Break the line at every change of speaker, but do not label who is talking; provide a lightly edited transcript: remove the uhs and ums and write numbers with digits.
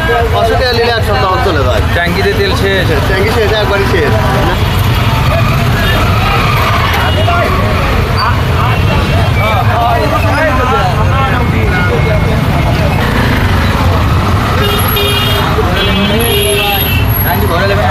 500 টাকা নিলে এক সপ্তাহ চলে যায়।
ট্যাঙ্কিতে তেল শেষ।
ট্যাঙ্কি শেষ, একবারই শেষ।
ট্যাঙ্কি ভরে নেবে।